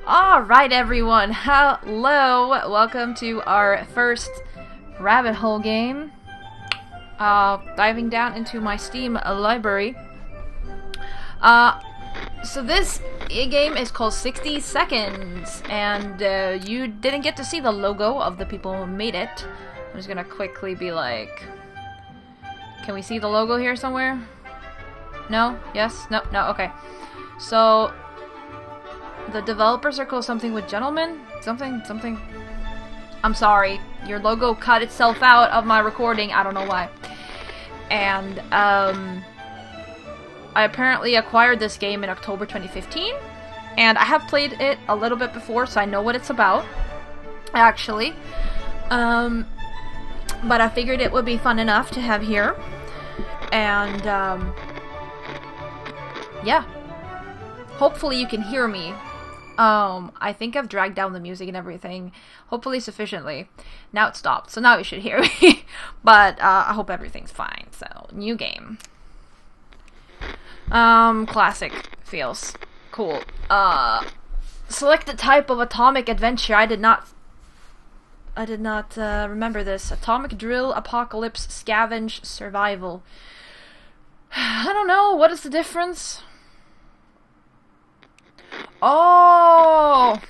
Alright everyone, hello! Welcome to our first Rabbithole game. Diving down into my Steam library. So this game is called 60 Seconds, and you didn't get to see the logo of the people who made it. I'm just gonna quickly be like... Can we see the logo here somewhere? No? Yes? No? No? Okay. So... the developers are called something with gentlemen? Something. I'm sorry. Your logo cut itself out of my recording. I don't know why. And, I apparently acquired this game in October 2015. And I have played it a little bit before, so I know what it's about. Actually. But I figured it would be fun enough to have here. And, yeah. Hopefully you can hear me. I think I've dragged down the music and everything, hopefully sufficiently. Now it stopped, so now you should hear me. But, I hope everything's fine. So, new game. Classic. Feels cool. Select the type of atomic adventure. I did not remember this. Atomic drill, apocalypse, scavenge, survival. I don't know, what is the difference? Oh!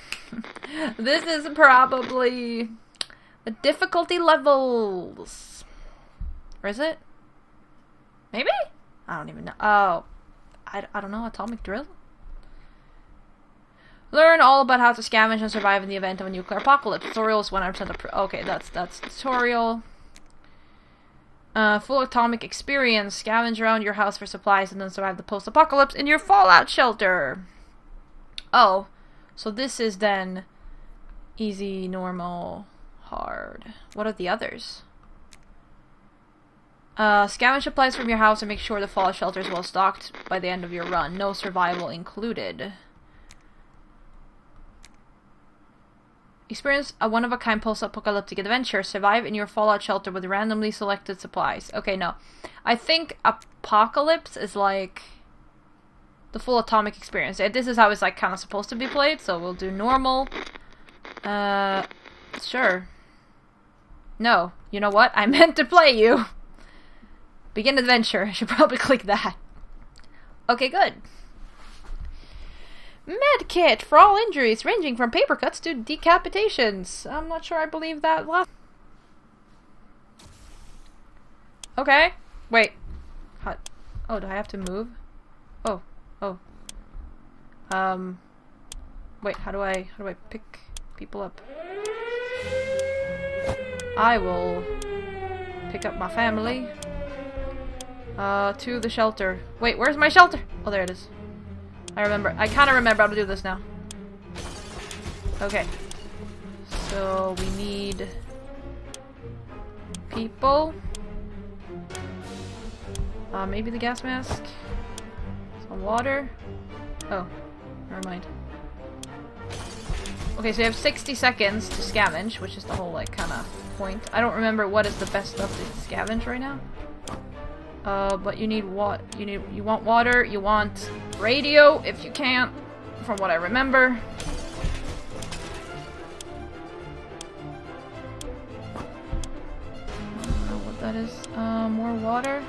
This is probably the difficulty levels. Or is it? Maybe? I don't even know. Oh. I don't know. Atomic drill? Learn all about how to scavenge and survive in the event of a nuclear apocalypse. Tutorial is 100% okay, that's tutorial. Full atomic experience. Scavenge around your house for supplies and then survive the post-apocalypse in your fallout shelter. Oh, so this is then easy, normal, hard. What are the others? Scavenge supplies from your house and make sure the fallout shelter is well stocked by the end of your run. No survival included. Experience a one-of-a-kind post-apocalyptic adventure. Survive in your fallout shelter with randomly selected supplies. Okay, no. I think apocalypse is like... the full atomic experience. This is how it's like kind of supposed to be played, so we'll do normal. Sure. No, you know what? I meant to play you. Begin adventure. I should probably click that. Okay, good. Medkit for all injuries, ranging from paper cuts to decapitations. I'm not sure I believe that last. Okay. Wait. Oh, do I have to move? Oh. Oh. Wait, how do I pick people up? I will pick up my family. To the shelter. Wait, where's my shelter? Oh, there it is. I kinda remember how to do this now. Okay. So, we need people. Maybe the gas mask. Some water. Oh, never mind. Okay, so you have 60 seconds to scavenge, which is the whole, like, kind of point. I don't remember what is the best stuff to scavenge right now. But you need you want water, you want radio, if you can, from what I remember. I don't know what that is. More water.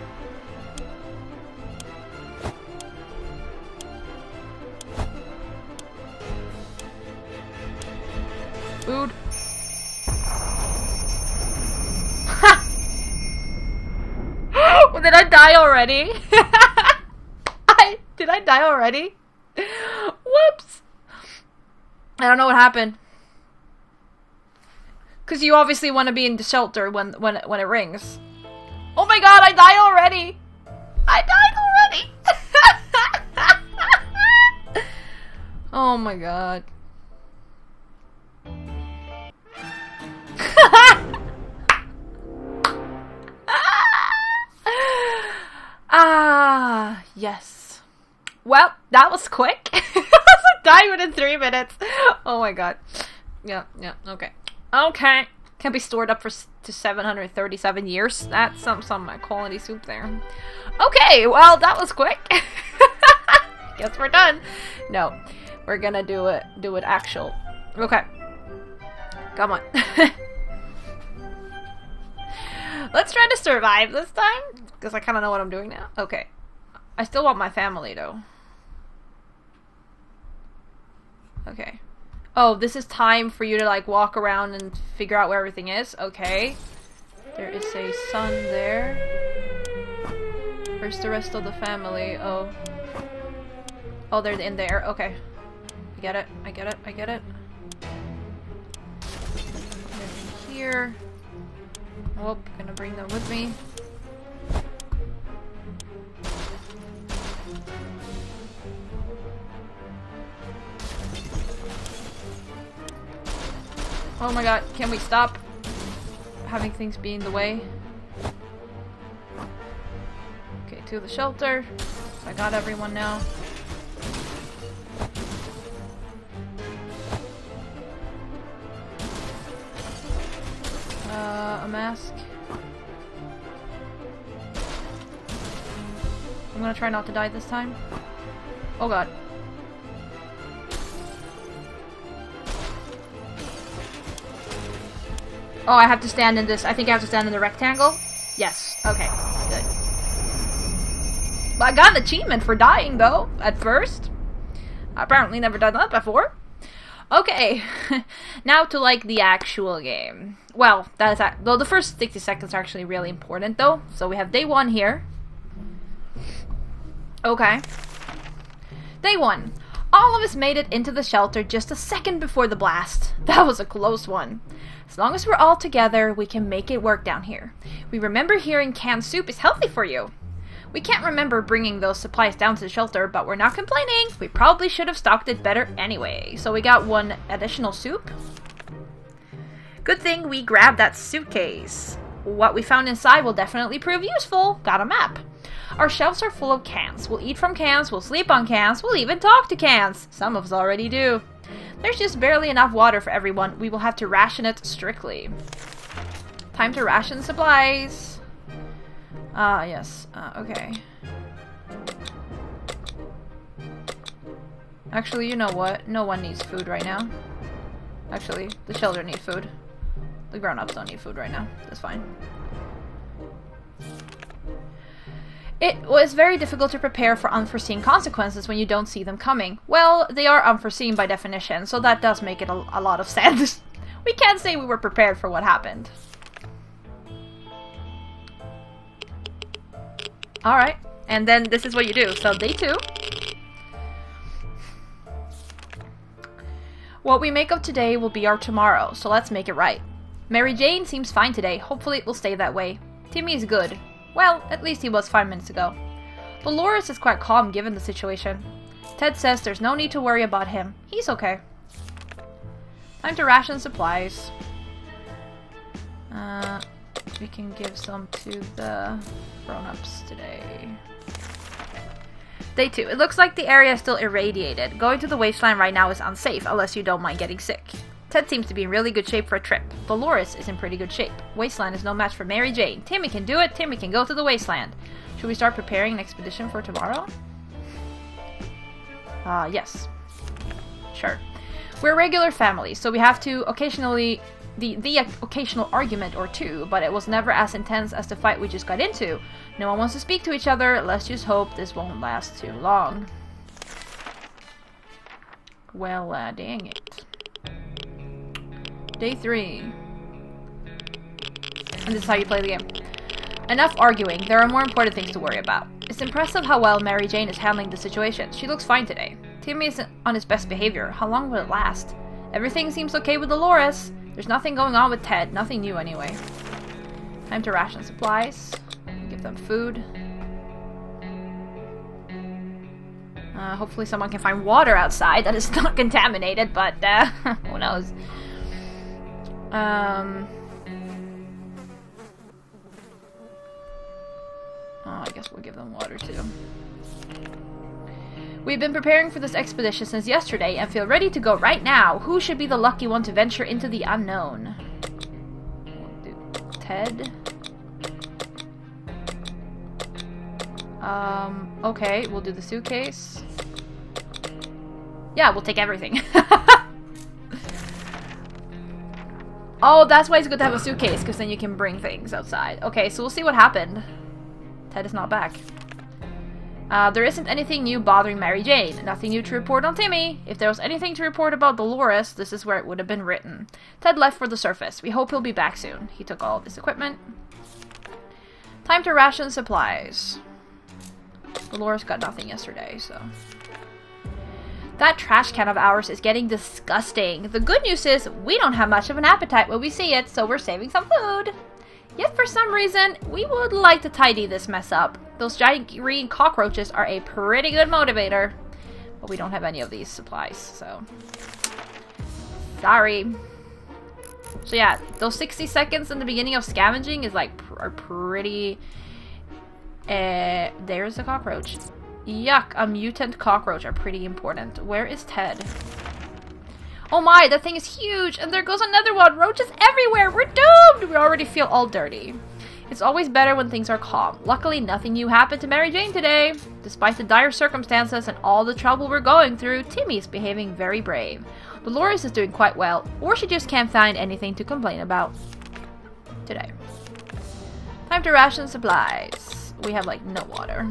Food. Did I die already? Did I die already? Whoops. I don't know what happened. Cause you obviously want to be in the shelter when it rings. Oh my god, I died already! I died already! Oh my god. Ah, yes. Well, that was quick. I was dying within 3 minutes. Oh my god. Yeah, okay. Okay. Can be stored up to 737 years. That's some quality soup there. Okay, well, that was quick. Guess we're done. No. We're gonna do it actual. Okay. Come on. Let's try to survive this time, because I kind of know what I'm doing now. Okay. I still want my family, though. Okay. Oh, this is time for you to, like, walk around and figure out where everything is? Okay. There is a son there. Where's the rest of the family? Oh. Oh, they're in there. Okay. I get it. I get it. I get it. They're in here. Oh, gonna bring them with me. Oh my god, can we stop having things be in the way? Okay, to the shelter. So I got everyone now. A mask. I'm gonna try not to die this time. Oh god. Oh, I have to stand in this. I think I have to stand in the rectangle. Yes. Okay. Good. Well, I got an achievement for dying, though, at first. I apparently never done that before. Okay. Now to, like, the actual game. Well, that is... Though the first 60 seconds are actually really important, though. So we have day 1 here. Okay. Day 1. All of us made it into the shelter just a second before the blast. That was a close one. As long as we're all together, we can make it work down here. We remember hearing canned soup is healthy for you. We can't remember bringing those supplies down to the shelter, but we're not complaining. We probably should have stocked it better anyway. So we got 1 additional soup. Good thing we grabbed that suitcase. What we found inside will definitely prove useful. Got a map. Our shelves are full of cans. We'll eat from cans, we'll sleep on cans, we'll even talk to cans. Some of us already do. There's just barely enough water for everyone. We will have to ration it strictly. Time to ration supplies. Yes. Okay. Actually, you know what? No one needs food right now. Actually, the children need food. The grown-ups don't need food right now. That's fine. It was very difficult to prepare for unforeseen consequences when you don't see them coming. Well, they are unforeseen by definition, so that does make it a lot of sense. We can't say we were prepared for what happened. Alright, and then this is what you do. So day 2. What we make of today will be our tomorrow, so let's make it right. Mary Jane seems fine today. Hopefully it will stay that way. Timmy is good. Well, at least he was 5 minutes ago. Dolores is quite calm given the situation. Ted says there's no need to worry about him. He's okay. Time to ration supplies. We can give some to the grown-ups today. Day 2. It looks like the area is still irradiated. Going to the wasteland right now is unsafe unless you don't mind getting sick. Ted seems to be in really good shape for a trip. Dolores is in pretty good shape. Wasteland is no match for Mary Jane. Timmy can do it. Timmy can go to the wasteland. Should we start preparing an expedition for tomorrow? Yes. Sure. We're a regular family, so we have to occasionally... The occasional argument or two, but it was never as intense as the fight we just got into. No one wants to speak to each other. Let's just hope this won't last too long. Well, dang it. Day 3. And this is how you play the game. Enough arguing. There are more important things to worry about. It's impressive how well Mary Jane is handling the situation. She looks fine today. Timmy isn't on his best behavior. How long will it last? Everything seems okay with Dolores. There's nothing going on with Ted. Nothing new anyway. Time to ration supplies. Give them food. Hopefully someone can find water outside that is not contaminated, but who knows. I guess we'll give them water too. We've been preparing for this expedition since yesterday and feel ready to go right now. Who should be the lucky one to venture into the unknown? We'll do Ted. Okay, we'll do the suitcase. Yeah, we'll take everything. Oh, that's why it's good to have a suitcase, because then you can bring things outside. Okay, so we'll see what happened. Ted is not back. There isn't anything new bothering Mary Jane. Nothing new to report on Timmy. If there was anything to report about Dolores, this is where it would have been written. Ted left for the surface. We hope he'll be back soon. He took all of his equipment. Time to ration supplies. Dolores got nothing yesterday, so... That trash can of ours is getting disgusting. The good news is, we don't have much of an appetite when we see it, so we're saving some food. Yet for some reason, we would like to tidy this mess up. Those giant green cockroaches are a pretty good motivator. But we don't have any of these supplies, so... Sorry. So yeah, those 60 seconds in the beginning of scavenging is like, are pretty... there's a cockroach. Yuck, a mutant cockroach are pretty important. Where is Ted? Oh my, that thing is huge! And there goes another one! Roaches everywhere! We're doomed! We already feel all dirty. It's always better when things are calm. Luckily, nothing new happened to Mary Jane today. Despite the dire circumstances and all the trouble we're going through, Timmy's behaving very brave. Dolores is doing quite well, or she just can't find anything to complain about today. Time to ration supplies. We have, like, no water.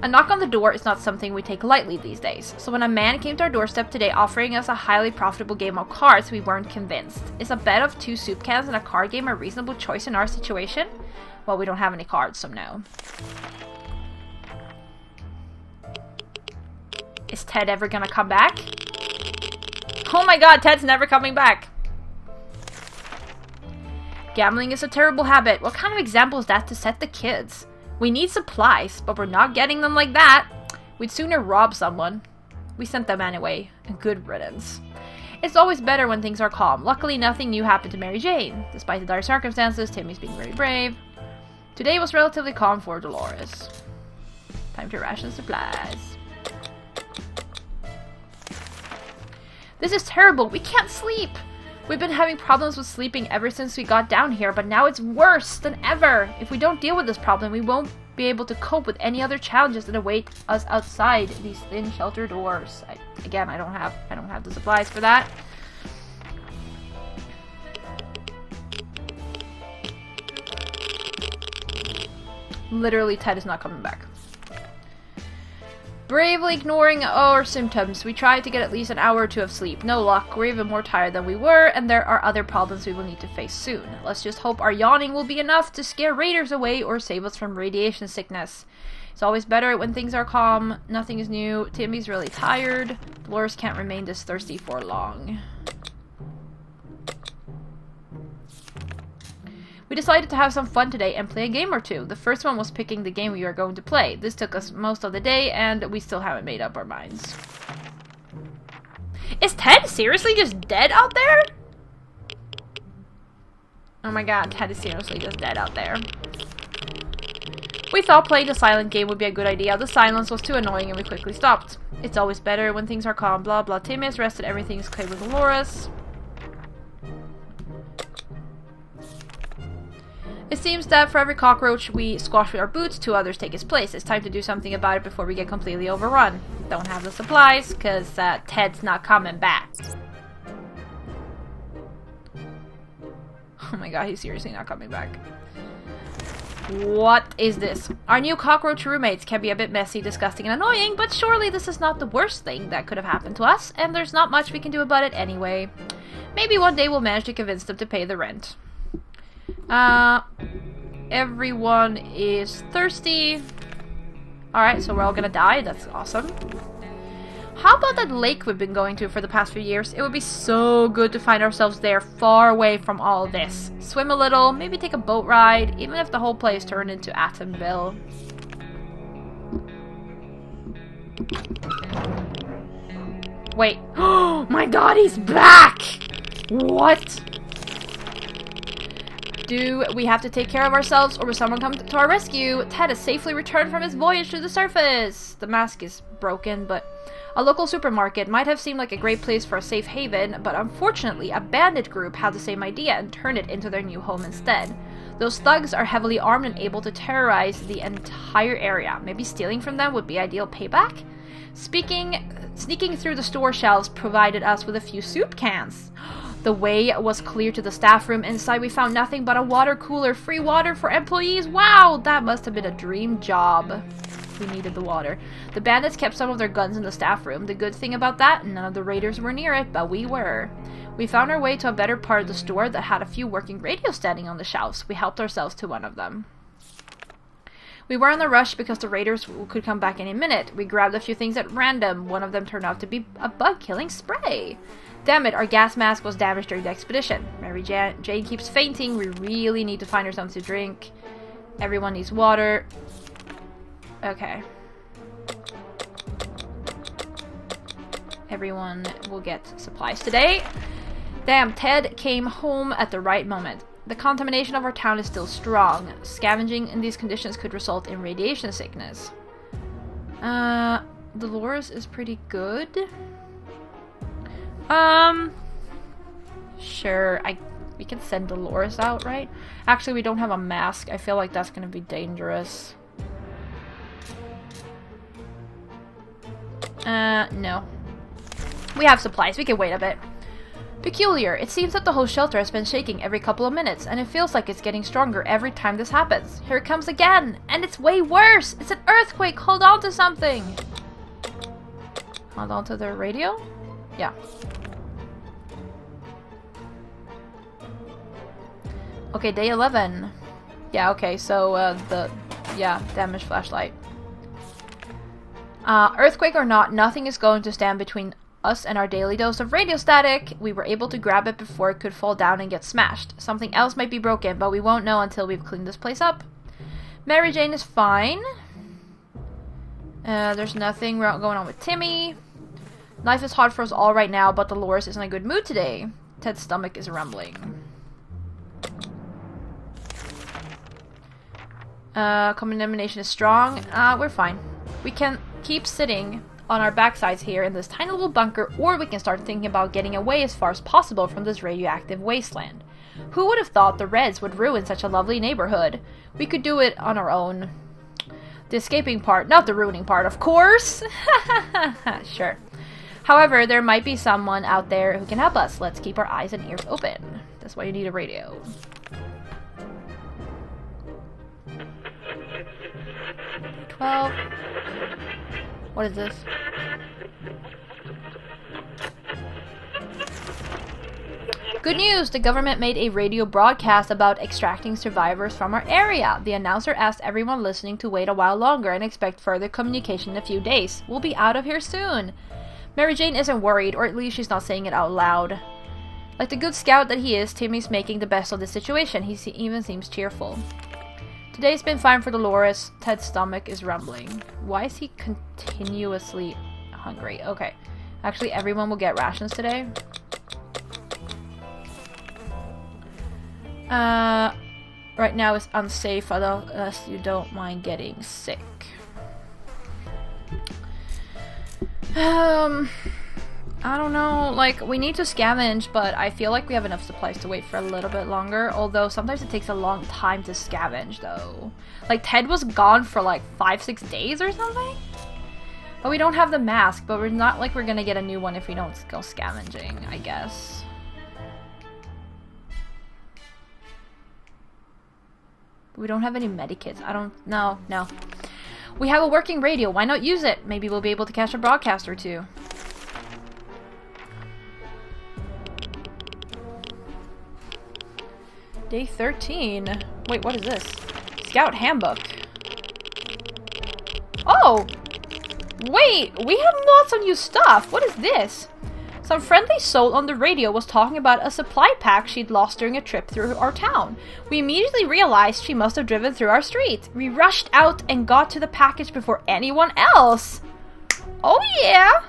A knock on the door is not something we take lightly these days, so when a man came to our doorstep today offering us a highly profitable game of cards, we weren't convinced. Is a bet of 2 soup cans and a card game a reasonable choice in our situation? Well, we don't have any cards, so no. Is Ted ever gonna come back? Oh my god, Ted's never coming back! Gambling is a terrible habit. What kind of example is that to set the kids? We need supplies, but we're not getting them like that. We'd sooner rob someone. We sent them anyway. Good riddance. It's always better when things are calm. Luckily, nothing new happened to Mary Jane. Despite the dire circumstances, Timmy's being very brave. Today was relatively calm for Dolores. Time to ration supplies. This is terrible. We can't sleep. We've been having problems with sleeping ever since we got down here, but now it's worse than ever. If we don't deal with this problem, we won't be able to cope with any other challenges that await us outside these thin shelter doors. Again, I don't have the supplies for that. Literally, Ted is not coming back. Bravely ignoring our symptoms, we tried to get at least an hour or 2 of sleep. No luck, we're even more tired than we were, and there are other problems we will need to face soon. Let's just hope our yawning will be enough to scare raiders away or save us from radiation sickness. It's always better when things are calm. Nothing is new. Timmy's really tired. Dolores can't remain this thirsty for long. We decided to have some fun today and play a game or 2. The first one was picking the game we are going to play. This took us most of the day, and we still haven't made up our minds. Is Ted seriously just dead out there? Oh my god, Ted is seriously just dead out there. We thought playing the silent game would be a good idea. The silence was too annoying and we quickly stopped. It's always better when things are calm, blah blah. Timmy is rested, everything is clear with Dolores. It seems that for every cockroach we squash with our boots, 2 others take its place. It's time to do something about it before we get completely overrun. Don't have the supplies, because Ted's not coming back. Oh my god, he's seriously not coming back. What is this? Our new cockroach roommates can be a bit messy, disgusting, and annoying, but surely this is not the worst thing that could have happened to us, and there's not much we can do about it anyway. Maybe one day we'll manage to convince them to pay the rent. Everyone is thirsty. Alright, so we're all gonna die. That's awesome. How about that lake we've been going to for the past few years? It would be so good to find ourselves there, far away from all this. Swim a little, maybe take a boat ride, even if the whole place turned into Atomville. Wait. Oh my god, he's back! What? Do we have to take care of ourselves, or will someone come to our rescue? Ted has safely returned from his voyage to the surface. The mask is broken, but a local supermarket might have seemed like a great place for a safe haven, but unfortunately a bandit group had the same idea and turned it into their new home instead. Those thugs are heavily armed and able to terrorize the entire area. Maybe stealing from them would be ideal payback? Sneaking through the store shelves provided us with a few soup cans. The way was clear to the staff room. Inside we found nothing but a water cooler. Free water for employees. Wow, that must have been a dream job. We needed the water. The bandits kept some of their guns in the staff room. The good thing about that, none of the raiders were near it, but we were. We found our way to a better part of the store that had a few working radios standing on the shelves. We helped ourselves to one of them. We were in a rush because the raiders could come back any minute. We grabbed a few things at random. One of them turned out to be a bug-killing spray. Damn it, our gas mask was damaged during the expedition. Mary Jane keeps fainting. We really need to find her something to drink. Everyone needs water. Okay. Everyone will get supplies today. Damn, Ted came home at the right moment. The contamination of our town is still strong. Scavenging in these conditions could result in radiation sickness. Dolores is pretty good. Sure, we can send Dolores out, right? Actually, we don't have a mask. I feel like that's gonna be dangerous. No. We have supplies. We can wait a bit. Peculiar. It seems that the whole shelter has been shaking every couple of minutes, and it feels like it's getting stronger every time this happens. Here it comes again! And it's way worse! It's an earthquake! Hold on to something! Hold on to the radio? Yeah. Okay, day 11. Yeah, okay, so, damaged flashlight. Earthquake or not, nothing is going to stand between us and our daily dose of radio static. We were able to grab it before it could fall down and get smashed. Something else might be broken, but we won't know until we've cleaned this place up. Mary Jane is fine. There's nothing going on with Timmy. Life is hard for us all right now, but Dolores is in a good mood today. Ted's stomach is rumbling. Contamination is strong. We're fine. We can keep sitting on our backsides here in this tiny little bunker, or we can start thinking about getting away as far as possible from this radioactive wasteland. Who would have thought the Reds would ruin such a lovely neighborhood? We could do it on our own. The escaping part, not the ruining part, of course! Sure. However, there might be someone out there who can help us. Let's keep our eyes and ears open. That's why you need a radio. Well, what is this? Good news! The government made a radio broadcast about extracting survivors from our area. The announcer asked everyone listening to wait a while longer and expect further communication in a few days. We'll be out of here soon. Mary Jane isn't worried, or at least she's not saying it out loud. Like the good scout that he is, Timmy's making the best of the situation. He even seems cheerful. Today's been fine for Dolores. Ted's stomach is rumbling. Why is he continuously hungry? Okay. Actually, everyone will get rations today. Right now it's unsafe unless you don't mind getting sick. I don't know, like, we need to scavenge, but I feel like we have enough supplies to wait for a little bit longer, although sometimes it takes a long time to scavenge, though. Like, Ted was gone for like 5-6 days or something? But we don't have the mask, but we're not like we're gonna get a new one if we don't go scavenging, I guess. We don't have any medikits. No. We have a working radio, why not use it? Maybe we'll be able to catch a broadcast or two. Day 13. Wait, what is this? Scout Handbook. Oh! Wait, we have lots of new stuff. What is this? Some friendly soul on the radio was talking about a supply pack she'd lost during a trip through our town. We immediately realized she must have driven through our street. We rushed out and got to the package before anyone else. Oh yeah!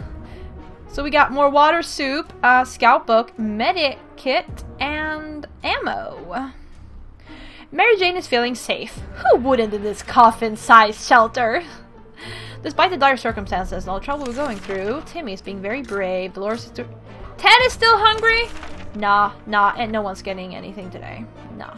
So we got more water, soup, scout book, medic kit, and ammo. Mary Jane is feeling safe. Who wouldn't in this coffin-sized shelter? Despite the dire circumstances and all the trouble we're going through, Timmy is being very brave. Dolores is Ted is still hungry? Nah, and no one's getting anything today. Nah.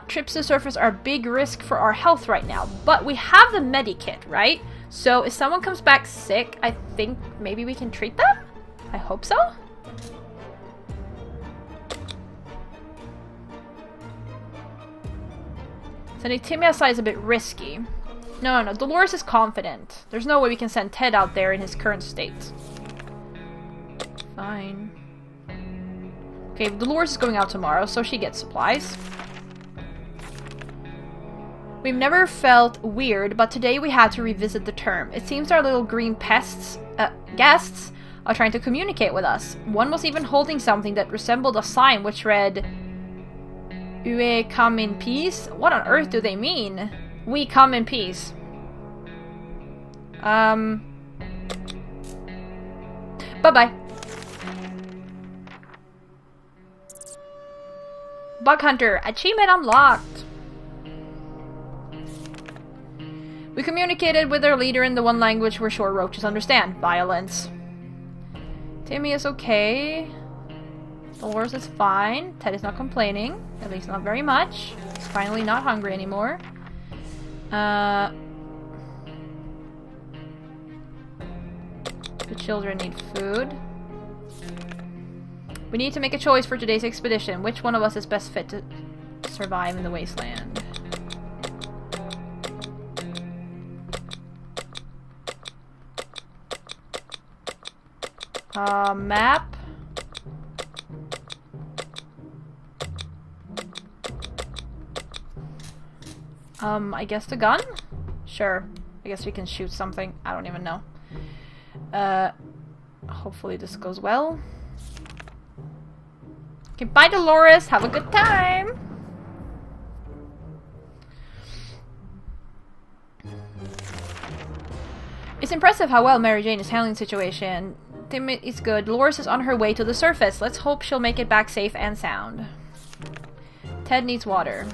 Trips to the surface are a big risk for our health right now, but we have the medikit, right? So if someone comes back sick, I think maybe we can treat them? I hope so? Sending Timmy outside is a bit risky. No, Dolores is confident. There's no way we can send Ted out there in his current state. Fine. Okay, Dolores is going out tomorrow, so she gets supplies. We've never felt weird, but today we had to revisit the term. It seems our little green guests are trying to communicate with us. One was even holding something that resembled a sign which read, "We come in peace?" What on earth do they mean? We come in peace. Bye-bye. Bug Hunter, achievement unlocked. We communicated with our leader in the one language we're sure roaches understand. Violence. Timmy is okay. Dolores is fine. Ted is not complaining. At least not very much. He's finally not hungry anymore. The children need food. We need to make a choice for today's expedition. Which one of us is best fit to survive in the wasteland? Map. I guess the gun? Sure. I guess we can shoot something. I don't even know. Hopefully this goes well. Okay, bye Dolores. Have a good time. It's impressive how well Mary Jane is handling the situation. Tim is good. Dolores is on her way to the surface. Let's hope she'll make it back safe and sound. Ted needs water.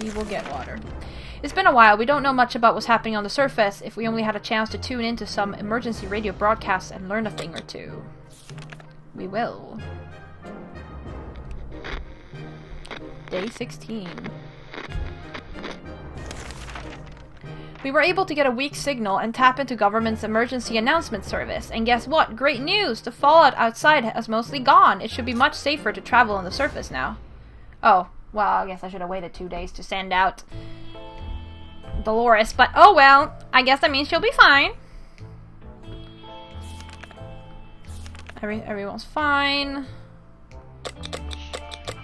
He will get water. It's been a while. We don't know much about what's happening on the surface. If we only had a chance to tune into some emergency radio broadcasts and learn a thing or two. We will. Day 16. We were able to get a weak signal and tap into government's emergency announcement service. And guess what? Great news! The fallout outside has mostly gone. It should be much safer to travel on the surface now. Oh, well, I guess I should have waited 2 days to send out Dolores, but oh well. I guess that means she'll be fine. Everyone's fine.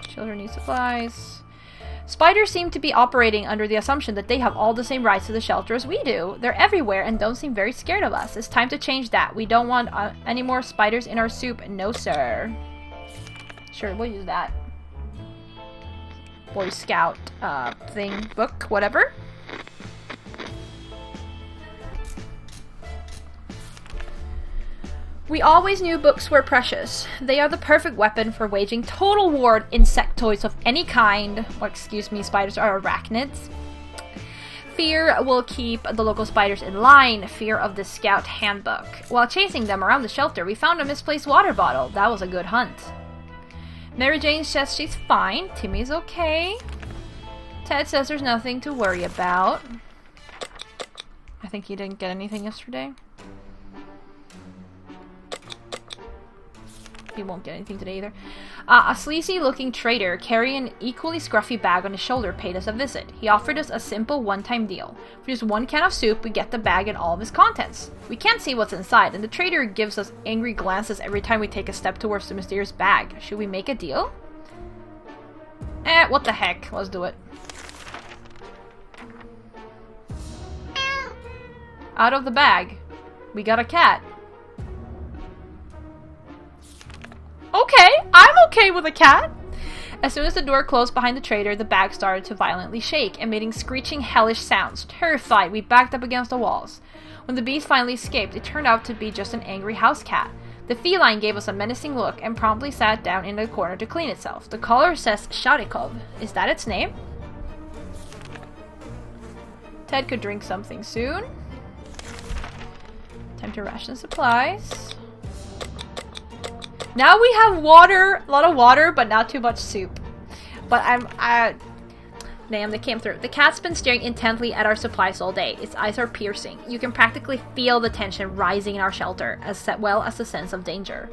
Children need supplies. Spiders seem to be operating under the assumption that they have all the same rights to the shelter as we do. They're everywhere and don't seem very scared of us. It's time to change that. We don't want any more spiders in our soup. No, sir. Sure, we'll use that. Boy Scout thing, book, whatever. We always knew books were precious. They are the perfect weapon for waging total war on insectoids of any kind. Or excuse me, spiders are arachnids. Fear will keep the local spiders in line. Fear of the Scout Handbook. While chasing them around the shelter, we found a misplaced water bottle. That was a good hunt. Mary Jane says she's fine. Timmy's okay. Ted says there's nothing to worry about. I think he didn't get anything yesterday. He won't get anything today either. A sleazy-looking trader carrying an equally scruffy bag on his shoulder paid us a visit. He offered us a simple one-time deal. For just 1 can of soup, we get the bag and all of its contents. We can't see what's inside, and the trader gives us angry glances every time we take a step towards the mysterious bag. Should we make a deal? What the heck? Let's do it. Out of the bag. We got a cat. Okay, I'm okay with a cat. As soon as the door closed behind the trader, the bag started to violently shake, emitting screeching, hellish sounds. Terrified, we backed up against the walls. When the beast finally escaped, it turned out to be just an angry house cat. The feline gave us a menacing look and promptly sat down in the corner to clean itself. The collar says Sharikov. Is that its name? Ted could drink something soon. Time to ration supplies. Now we have water, a lot of water, but not too much soup. But damn, they came through. The cat's been staring intently at our supplies all day. Its eyes are piercing. You can practically feel the tension rising in our shelter, as well as the sense of danger.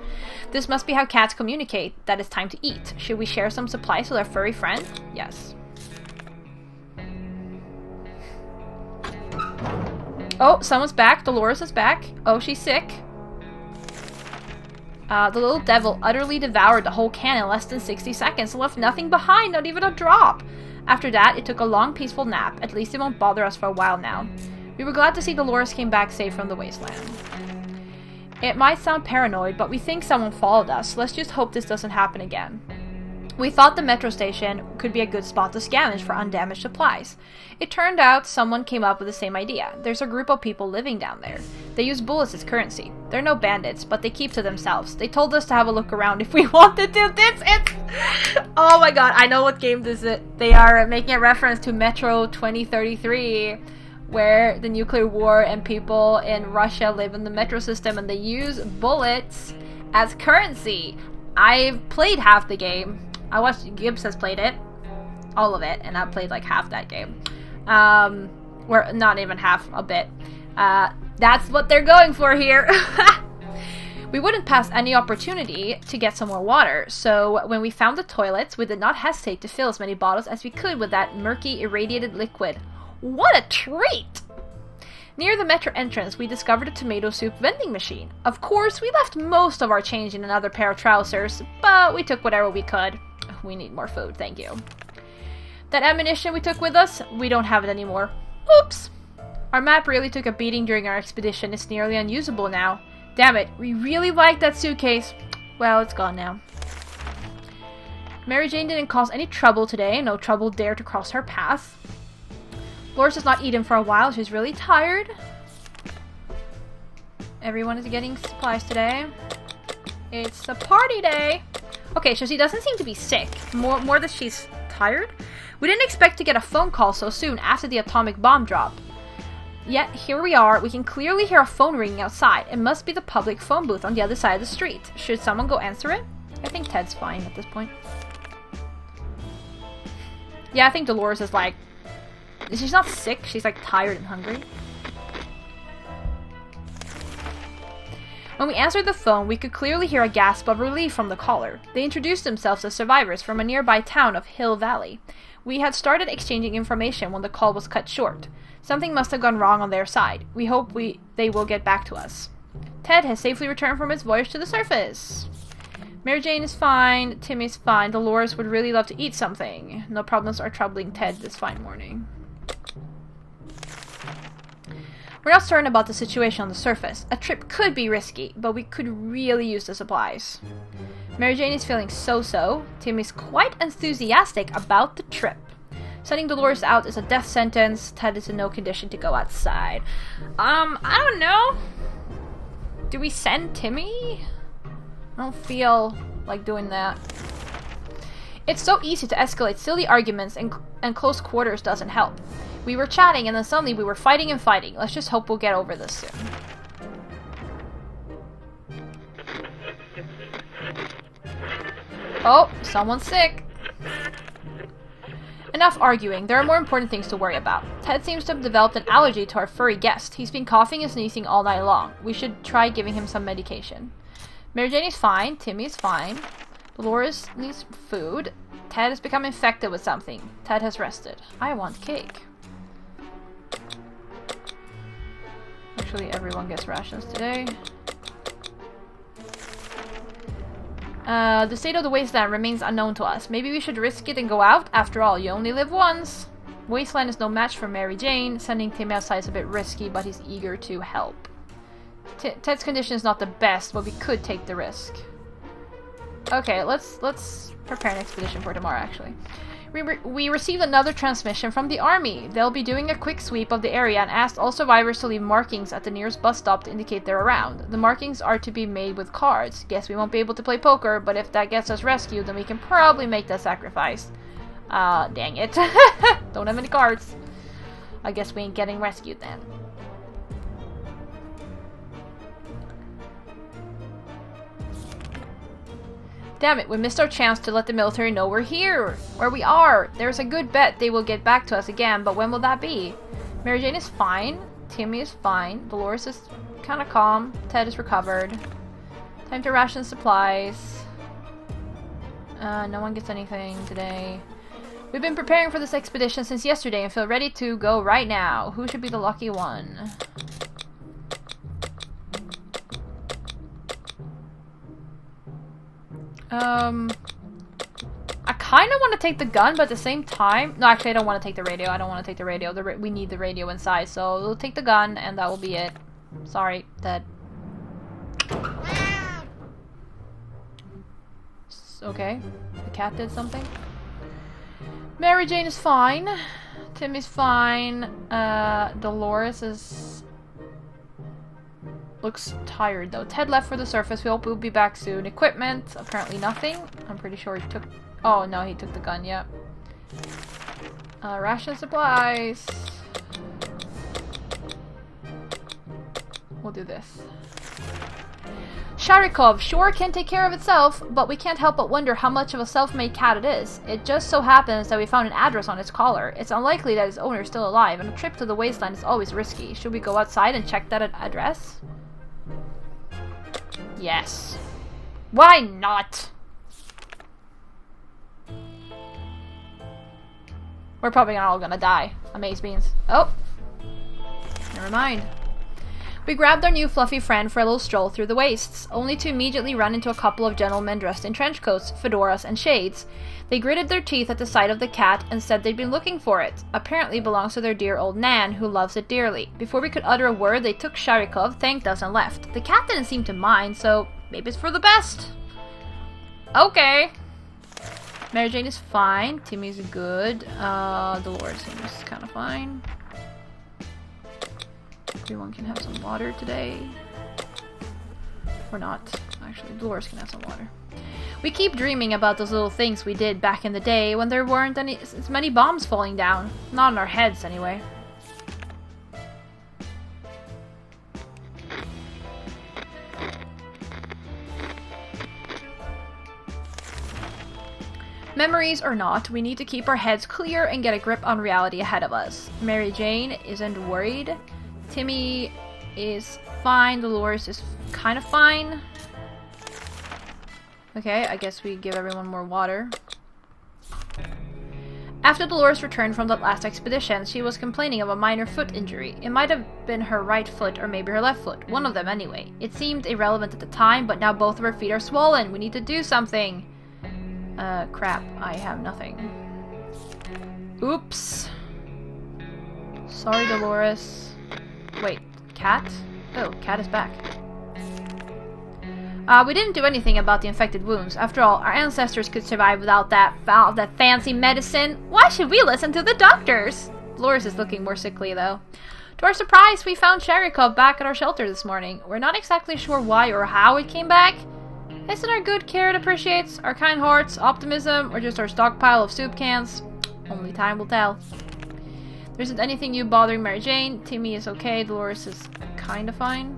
This must be how cats communicate that it's time to eat. Should we share some supplies with our furry friend? Yes. Oh, someone's back. Dolores is back. Oh, she's sick. The little devil utterly devoured the whole can in less than 60 seconds and left nothing behind, not even a drop. After that, it took a long, peaceful nap. At least it won't bother us for a while now. We were glad to see Dolores came back safe from the wasteland. It might sound paranoid, but we think someone followed us. Let's just hope this doesn't happen again. We thought the metro station could be a good spot to scavenge for undamaged supplies. It turned out someone came up with the same idea. There's a group of people living down there. They use bullets as currency. They're no bandits, but they keep to themselves. They told us to have a look around if we wanted to. Oh my god, I know what game this is. They are making a reference to Metro 2033, where the nuclear war and people in Russia live in the metro system and they use bullets as currency. I've played half the game. I watched Gibbs has played it, all of it, and I played like half that game. Or not even half, a bit. That's what they're going for here. We wouldn't pass any opportunity to get some more water, so when we found the toilets, we did not hesitate to fill as many bottles as we could with that murky, irradiated liquid. What a treat! Near the metro entrance, we discovered a tomato soup vending machine. Of course, we left most of our change in another pair of trousers, but we took whatever we could. We need more food, thank you. That ammunition we took with us, we don't have it anymore. Oops! Our map really took a beating during our expedition. It's nearly unusable now. Damn it, we really liked that suitcase. Well, it's gone now. Mary Jane didn't cause any trouble today. No trouble dared to cross her path. Dolores has not eaten for a while. She's really tired. Everyone is getting supplies today. It's a party day. Okay, so she doesn't seem to be sick. More that she's tired. We didn't expect to get a phone call so soon after the atomic bomb drop. Yet, here we are. We can clearly hear a phone ringing outside. It must be the public phone booth on the other side of the street. Should someone go answer it? I think Ted's fine at this point. Yeah, I think Dolores is like... She's not sick. She's like tired and hungry. When we answered the phone, we could clearly hear a gasp of relief from the caller. They introduced themselves as survivors from a nearby town of Hill Valley. We had started exchanging information when the call was cut short. Something must have gone wrong on their side. We hope they will get back to us. Ted has safely returned from his voyage to the surface. Mary Jane is fine. Timmy's fine. Dolores would really love to eat something. No problems are troubling Ted this fine morning. We're not certain about the situation on the surface. A trip could be risky, but we could really use the supplies. Mary Jane is feeling so-so. Timmy's quite enthusiastic about the trip. Sending Dolores out is a death sentence. Ted is in no condition to go outside. I don't know. Do we send Timmy? I don't feel like doing that. It's so easy to escalate silly arguments, and close quarters doesn't help. We were chatting, and then suddenly we were fighting and fighting. Let's just hope we'll get over this soon. Oh, someone's sick. Enough arguing. There are more important things to worry about. Ted seems to have developed an allergy to our furry guest. He's been coughing and sneezing all night long. We should try giving him some medication. Mary Jane is fine. Timmy is fine. Dolores needs food. Ted has become infected with something. Ted has rested. I want cake. Actually, everyone gets rations today. The state of the wasteland remains unknown to us. Maybe we should risk it and go out. After all, you only live once. Wasteland is no match for Mary Jane. Sending Timmy outside is a bit risky, but he's eager to help. Ted's condition is not the best, but we could take the risk. Okay, let's prepare an expedition for tomorrow, actually. We received another transmission from the army. They'll be doing a quick sweep of the area and asked all survivors to leave markings at the nearest bus stop to indicate they're around. The markings are to be made with cards. Guess we won't be able to play poker, but if that gets us rescued, then we can probably make that sacrifice. Dang it. Don't have any cards. I guess we ain't getting rescued then. Damn it, we missed our chance to let the military know we're here, where we are. There's a good bet they will get back to us again, but when will that be? Mary Jane is fine. Timmy is fine. Dolores is kind of calm. Ted is recovered. Time to ration supplies. No one gets anything today. We've been preparing for this expedition since yesterday and feel ready to go right now. Who should be the lucky one? I kind of want to take the gun, but at the same time... No, actually, I don't want to take the radio. I don't want to take the radio. We need the radio inside, so we'll take the gun, and that will be it. Sorry, Ted. Okay. The cat did something. Mary Jane is fine. Timmy's fine. Dolores is... looks tired though. Ted left for the surface. We hope we'll be back soon. Equipment, apparently nothing. I'm pretty sure he took... Oh no, he took the gun, yep. Ration supplies. We'll do this. Sharikov sure can take care of itself, but we can't help but wonder how much of a self-made cat it is. It just so happens that we found an address on its collar. It's unlikely that its owner is still alive, and a trip to the wasteland is always risky. Should we go outside and check that address? Yes. Why not? We're probably all gonna die. Amaze beans. Oh. Never mind. We grabbed our new fluffy friend for a little stroll through the wastes, only to immediately run into a couple of gentlemen dressed in trench coats, fedoras, and shades. They gritted their teeth at the sight of the cat and said they'd been looking for it. Apparently belongs to their dear old Nan, who loves it dearly. Before we could utter a word, they took Sharikov, thanked us, and left. The cat didn't seem to mind, so maybe it's for the best. Okay. Mary Jane is fine. Timmy's good. Dolores seems kind of fine. Everyone can have some water today. Or not. Actually, Dolores can have some water. We keep dreaming about those little things we did back in the day when there weren't as many bombs falling down. Not on our heads, anyway. Memories or not, we need to keep our heads clear and get a grip on reality ahead of us. Mary Jane isn't worried. Timmy is fine. Dolores is kind of fine. Okay, I guess we give everyone more water. After Dolores returned from that last expedition, she was complaining of a minor foot injury. It might have been her right foot or maybe her left foot. One of them anyway. It seemed irrelevant at the time, but now both of her feet are swollen. We need to do something. Crap. I have nothing. Oops. Sorry, Dolores. Wait, cat? Oh, cat is back. We didn't do anything about the infected wounds. After all, our ancestors could survive without that fancy medicine. Why should we listen to the doctors? Dolores is looking more sickly, though. To our surprise, we found Sharikov back at our shelter this morning. We're not exactly sure why or how it came back. Isn't our good care it appreciates? Our kind hearts, optimism, or just our stockpile of soup cans? Only time will tell. There isn't anything new bothering Mary Jane. Timmy is okay. Dolores is kind of fine.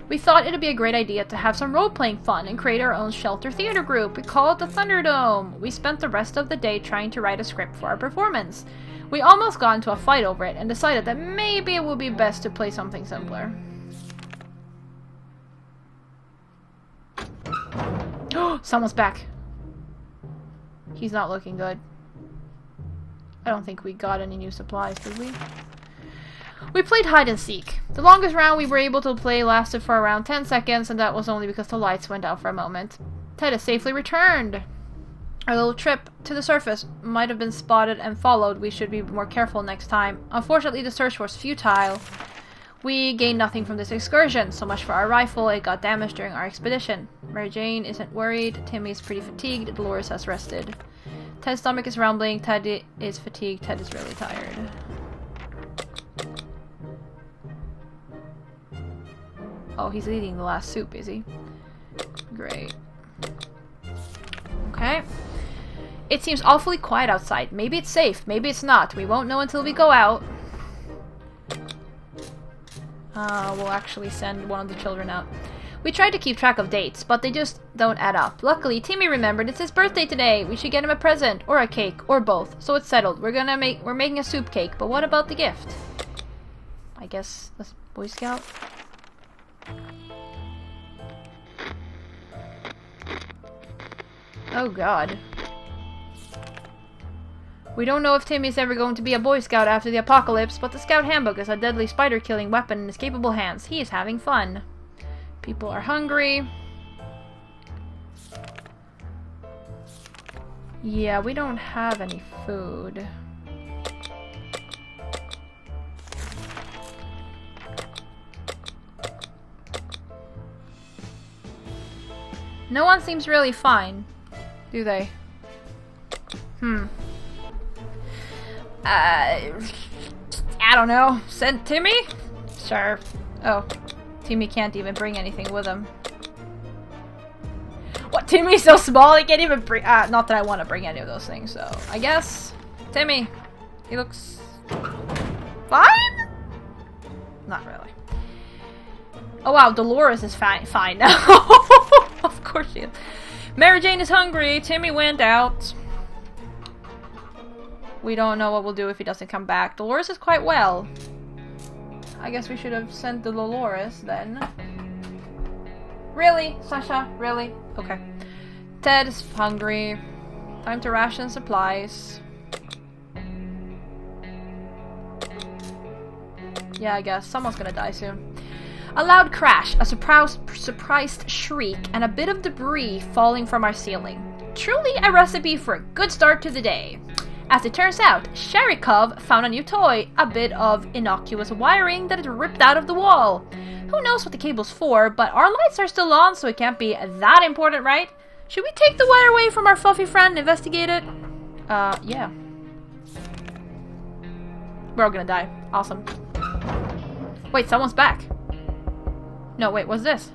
We thought it'd be a great idea to have some role-playing fun and create our own shelter theater group. We call it the Thunderdome. We spent the rest of the day trying to write a script for our performance. We almost got into a fight over it and decided that maybe it would be best to play something simpler. Oh, someone's back. He's not looking good. I don't think we got any new supplies, did we? We played hide and seek. The longest round we were able to play lasted for around 10 seconds, and that was only because the lights went out for a moment. Ted has safely returned. Our little trip to the surface might have been spotted and followed. We should be more careful next time. Unfortunately, the search was futile. We gained nothing from this excursion. So much for our rifle. It got damaged during our expedition. Mary Jane isn't worried. Timmy is pretty fatigued. Dolores has rested. Ted's stomach is rumbling. Ted is fatigued. Ted is really tired. Oh, he's eating the last soup, is he? Great. Okay. It seems awfully quiet outside. Maybe it's safe. Maybe it's not. We won't know until we go out. We'll actually send one of the children out. We tried to keep track of dates, but they just don't add up. Luckily, Timmy remembered it's his birthday today. We should get him a present, or a cake, or both. So it's settled. We're making a soup cake, but what about the gift? I guess a Boy Scout? Oh god. We don't know if Timmy's ever going to be a Boy Scout after the apocalypse, but the Scout Handbook is a deadly spider-killing weapon in his capable hands. He is having fun. People are hungry. Yeah, we don't have any food. No one seems really fine, do they? I don't know. Send Timmy? Sure. Oh, Timmy can't even bring anything with him. What? Timmy's so small he can't even bring... not that I want to bring any of those things, so... I guess... Timmy. He looks... fine? Not really. Oh wow, Dolores is fine now. Of course she is. Mary Jane is hungry. Timmy went out. We don't know what we'll do if he doesn't come back. Dolores is quite well. I guess we should have sent the Dolores then. Really? Sasha? Really? Okay. Ted is hungry. Time to ration supplies. Yeah, I guess. Someone's gonna die soon. A loud crash, a surprised shriek, and a bit of debris falling from our ceiling. Truly a recipe for a good start to the day. As it turns out, Sherikov found a new toy, a bit of innocuous wiring that had ripped out of the wall. Who knows what the cable's for, but our lights are still on, so it can't be that important, right? Should we take the wire away from our fluffy friend and investigate it? Yeah. We're all gonna die. Awesome. Wait, someone's back. No, wait, what's this?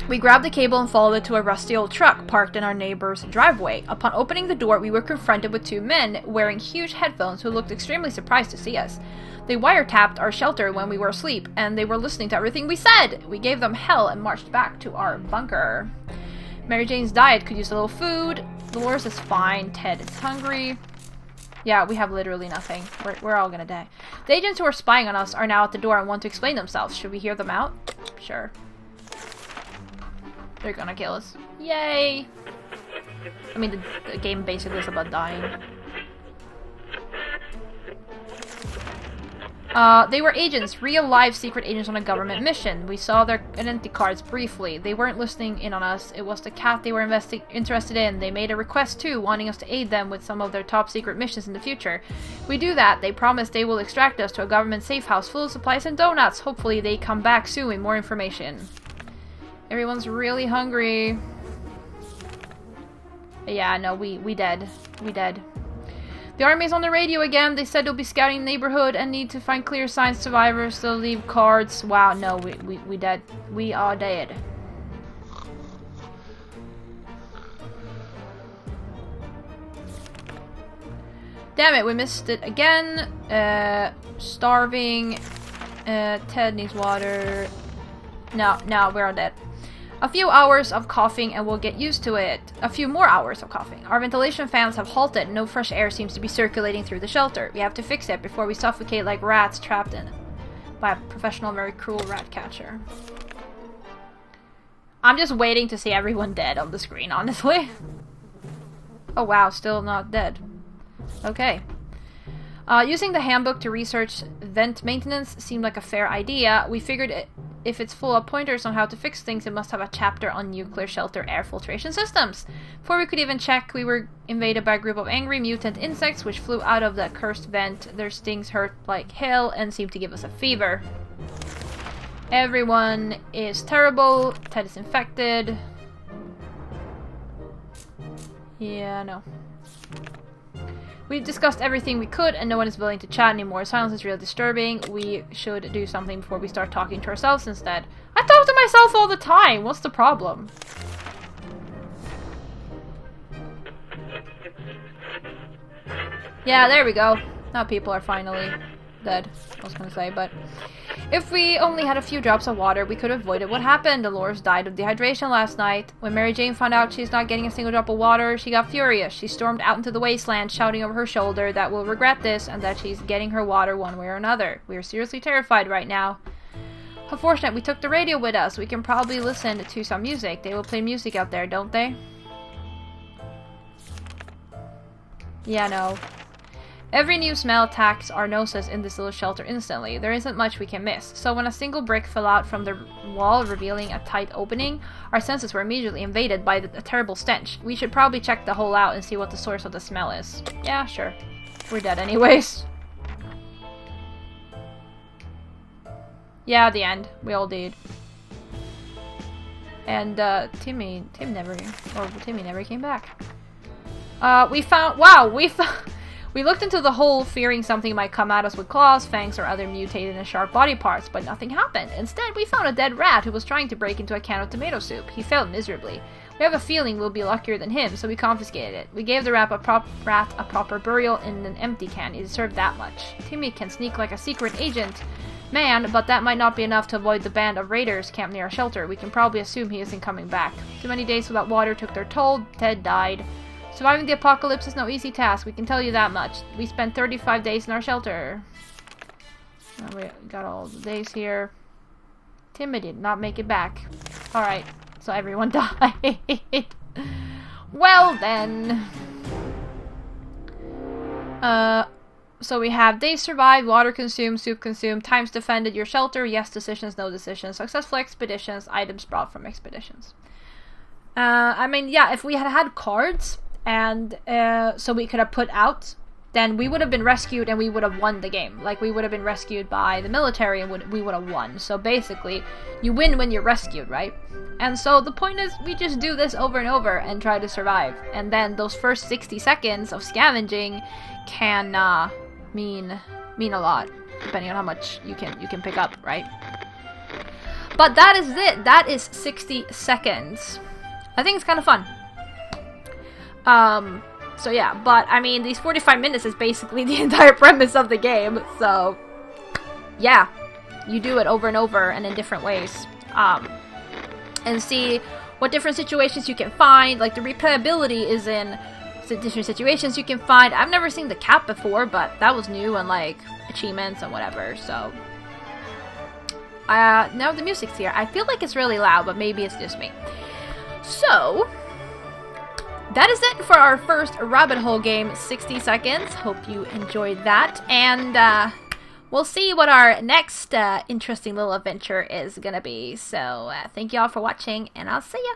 We grabbed the cable and followed it to a rusty old truck parked in our neighbor's driveway. Upon opening the door, we were confronted with two men wearing huge headphones who looked extremely surprised to see us. They wiretapped our shelter when we were asleep, and they were listening to everything we said. We gave them hell and marched back to our bunker. Mary Jane's diet could use a little food. Dolores is fine. Ted is hungry. Yeah, we have literally nothing. We're all gonna die. The agents who are spying on us are now at the door and want to explain themselves. Should we hear them out? Sure. They're gonna kill us. Yay! I mean, the game basically is about dying. They were agents, real live secret agents on a government mission. We saw their identity cards briefly. They weren't listening in on us. It was the cat they were interested in. They made a request too, wanting us to aid them with some of their top secret missions in the future. If we do that, they promise they will extract us to a government safe house full of supplies and donuts. Hopefully they come back soon with more information. Everyone's really hungry. Yeah, no, we dead. We dead. The army's on the radio again. They said they'll be scouting the neighborhood and need to find clear signs of survivors. They'll leave cards. Wow, no, we dead. We are dead. Damn it, we missed it again. Starving. Ted needs water. No, we're all dead. A few hours of coughing and we'll get used to it. A few more hours of coughing. Our ventilation fans have halted. No fresh air seems to be circulating through the shelter. We have to fix it before we suffocate like rats trapped in it by a professional, very cruel rat catcher. I'm just waiting to see everyone dead on the screen, honestly. Oh wow, still not dead. Okay. Using the handbook to research vent maintenance seemed like a fair idea. We figured if it's full of pointers on how to fix things, it must have a chapter on nuclear shelter air filtration systems. Before we could even check, we were invaded by a group of angry mutant insects which flew out of the cursed vent. Their stings hurt like hell and seemed to give us a fever. Everyone is terrible. Ted is infected. Yeah, no. We've discussed everything we could and no one is willing to chat anymore. Silence is really disturbing. We should do something before we start talking to ourselves instead. I talk to myself all the time! What's the problem? Yeah, there we go. Now people are finally dead, I was gonna say, but if we only had a few drops of water, we could have avoided what happened. Dolores died of dehydration last night. When Mary Jane found out she's not getting a single drop of water, she got furious. She stormed out into the wasteland, shouting over her shoulder that we'll regret this and that she's getting her water one way or another. We are seriously terrified right now. How fortunate we took the radio with us. We can probably listen to some music. They will play music out there, don't they? Yeah, no. Every new smell attacks our noses in this little shelter instantly. There isn't much we can miss. So when a single brick fell out from the wall, revealing a tight opening, our senses were immediately invaded by a terrible stench. We should probably check the hole out and see what the source of the smell is. Yeah, sure. We're dead anyways. Yeah, the end. We all did. And Timmy never came back. We looked into the hole fearing something might come at us with claws, fangs, or other mutated and sharp body parts, but nothing happened. Instead, we found a dead rat who was trying to break into a can of tomato soup. He failed miserably. We have a feeling we'll be luckier than him, so we confiscated it. We gave the rat a proper burial in an empty can. He deserved that much. Timmy can sneak like a secret agent man, but that might not be enough to avoid the band of raiders camped near our shelter. We can probably assume he isn't coming back. Too many days without water took their toll. Ted died. Surviving the apocalypse is no easy task, we can tell you that much. We spent 35 days in our shelter. We got all the days here. Timmy did not make it back. Alright, so everyone died. Well then. So we have days survived, water consumed, soup consumed, times defended your shelter, yes decisions, no decisions, successful expeditions, items brought from expeditions. I mean, yeah, if we had had cards, and so we could have put out, then we would have been rescued and we would have won the game. Like, we would have been rescued by the military and we would have won. So basically, you win when you're rescued, right? And so the point is, we just do this over and over and try to survive. And then those first 60 seconds of scavenging can mean a lot, depending on how much you can pick up, right? But that is it. That is 60 seconds. I think it's kind of fun. So yeah, but I mean, these 45 minutes is basically the entire premise of the game, so yeah, you do it over and over and in different ways, and see what different situations you can find. Like, the replayability is in different situations you can find. I've never seen the cap before, but that was new, and like achievements and whatever, so now the music's here. I feel like it's really loud, but maybe it's just me. So that is it for our first Rabbithole game, 60 seconds. Hope you enjoyed that, and we'll see what our next interesting little adventure is gonna be. So thank you all for watching, and I'll see ya!